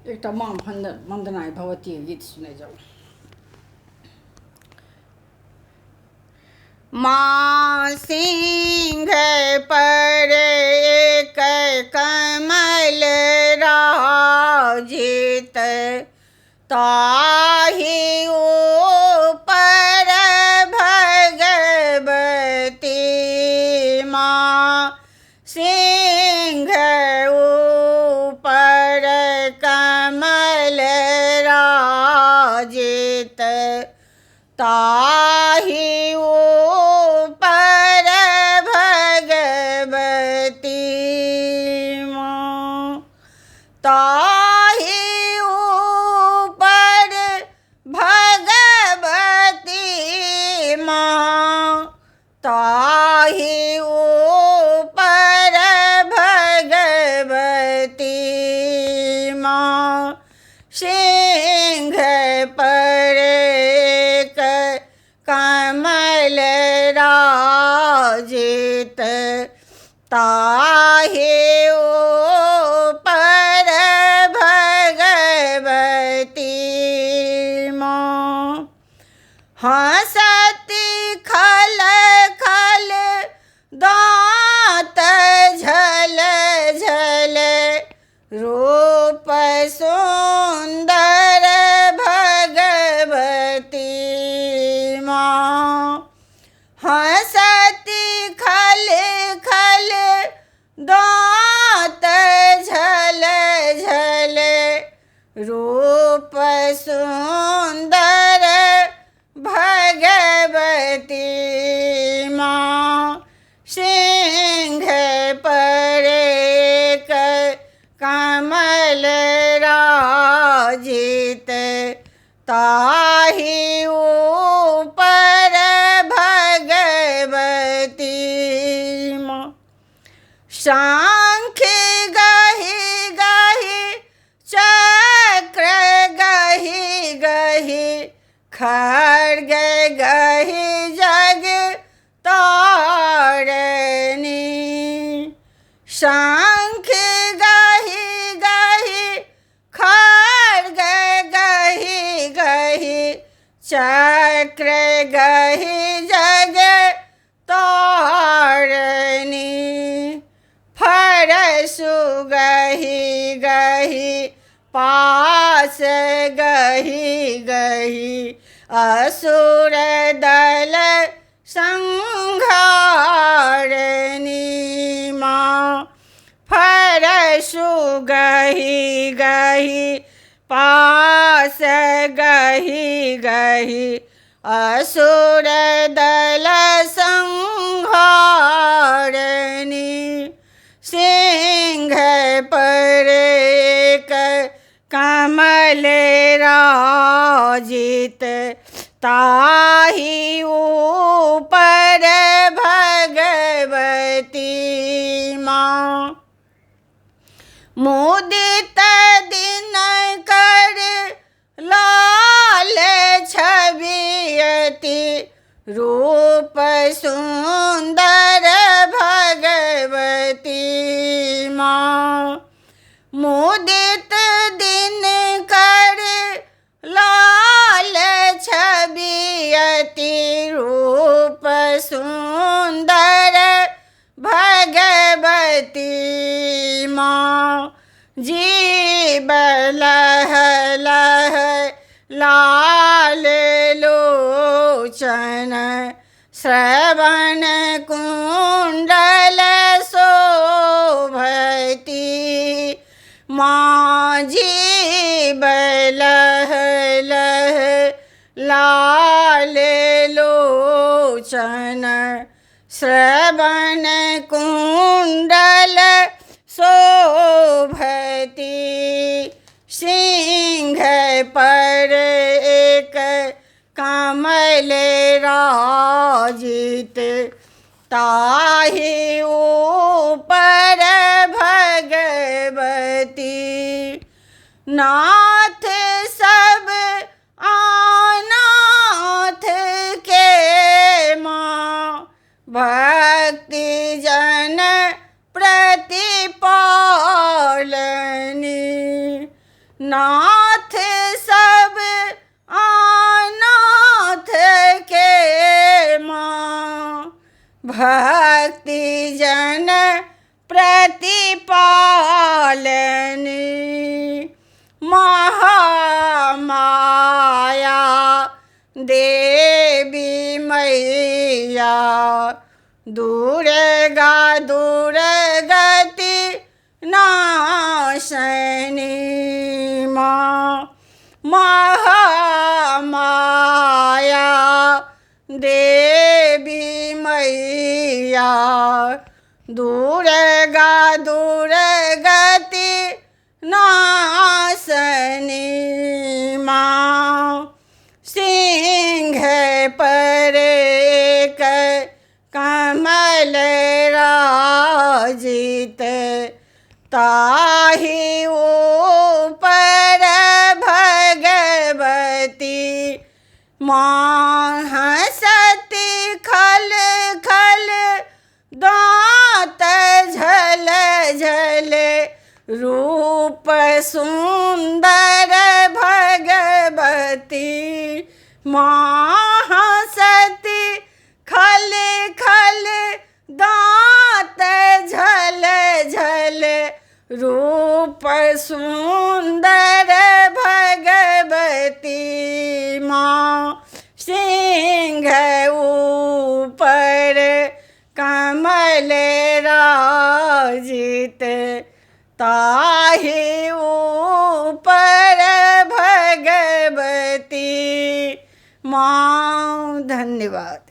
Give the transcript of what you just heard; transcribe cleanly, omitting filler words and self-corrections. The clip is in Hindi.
एकटा माँ वंदनाय भगवती गीत सुने जाओ। माँ सिंह पर एक कमल राजित, ताहि ऊपर भगवती माँ सिंह ऊपर कमल राजित, ताहि ऊपर भगवती माँ, ताहि ऊपर भगवती माँ, ताहि ऊपर भगवती माँ सिंह पर एक कमल राजित, ताहि ऊपर भगवती माँ हंसती खल खल दाँत झल झल, रूप सुंदर भगवती माँ, हंसती खल खल दाँत झल झल, रूप सुंदर भगवती माँ सिंह पर एक कमल राजित, ताहि ऊपर भगवती माँ शंख गहि गहि चक्र गहि गहि, खड्ग गहि जग तारणी, शंख गहि गहि खड्ग गहि गहि, चक्र गहि जग तारणी, फरसु गहि गहि पास गहि गहि, असुर दल संहारणी माँ, फरसु गहि गहि पास गहि गहि, असुर दल संहारणी सिंह पर एक कमल राजित, ताहि ऊपर भगवती माँ मुदित दिन कर लाल छबियति, रूप सुंदर भगवती माँ, मुदित दिन कर लाल छबियति, रूप सुंदर भगवती माँ, जीव लह लह लाल लोचन, श्रवण कुंडल शोभती माँ, जीव लह लह लाल लोचन, श्रवण कुंडल शोभती सिंह पर एक कमल राजित, ताहि ऊपर भगवती नाथ सब अनाथ के माँ, भक्ति जन प्रतिपालनी नाथ सब अनाथ के माँ, भक्ति जन प्रतिपालनी, महामाया देवी मैया, दुर्गा दुर्गति नाशनी माँ, महामाया देवी मैया, दुर्गा दुर्गति नाशनी माँ। सिंह पर एक कमल राजित, ताहि ऊपर भगवती माँ, हंसती खल खल दाँत झल झल, रूप सुंदर भगवती माँ, हंसती खल खल दाँत झल झल, रूप सुंदर भगवती माँ। सिंह ऊपर कमल राजित, ताहि ऊपर भगवती माँ। धन्यवाद।